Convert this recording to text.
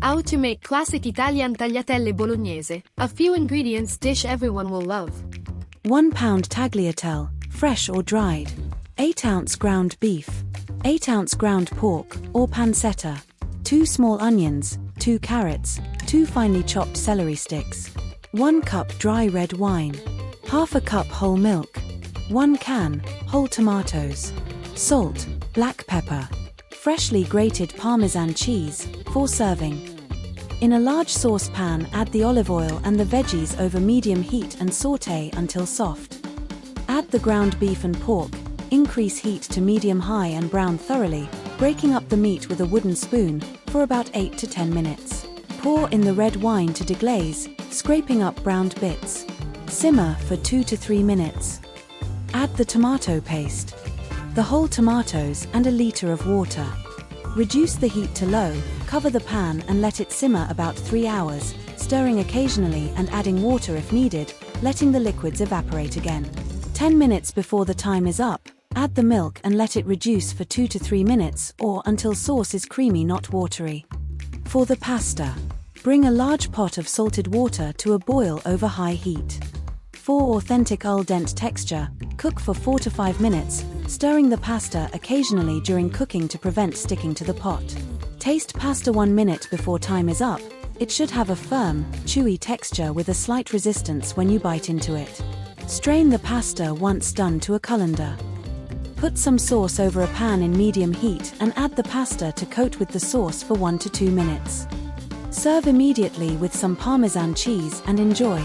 How to make classic Italian tagliatelle bolognese, a few ingredients dish everyone will love. 1 pound tagliatelle, fresh or dried. 8-ounce ground beef. 8-ounce ground pork, or pancetta. 2 small onions, 2 carrots, 2 finely chopped celery sticks. 1 cup dry red wine. Half a cup whole milk. 1 can, whole tomatoes. Salt, black pepper. Freshly grated Parmesan cheese, for serving. In a large saucepan, add the olive oil and the veggies over medium heat and sauté until soft. Add the ground beef and pork, increase heat to medium-high and brown thoroughly, breaking up the meat with a wooden spoon, for about 8 to 10 minutes. Pour in the red wine to deglaze, scraping up browned bits. Simmer for 2 to 3 minutes. Add the tomato paste, the whole tomatoes and a liter of water. Reduce the heat to low, cover the pan and let it simmer about 3 hours, stirring occasionally and adding water if needed, letting the liquids evaporate again. 10 minutes before the time is up, add the milk and let it reduce for 2 to 3 minutes or until sauce is creamy, not watery. For the pasta, bring a large pot of salted water to a boil over high heat. For authentic al dente texture, cook for 4 to 5 minutes, stirring the pasta occasionally during cooking to prevent sticking to the pot. Taste pasta 1 minute before time is up. It should have a firm, chewy texture with a slight resistance when you bite into it. Strain the pasta once done to a colander. Put some sauce over a pan in medium heat and add the pasta to coat with the sauce for 1 to 2 minutes. Serve immediately with some Parmesan cheese and enjoy.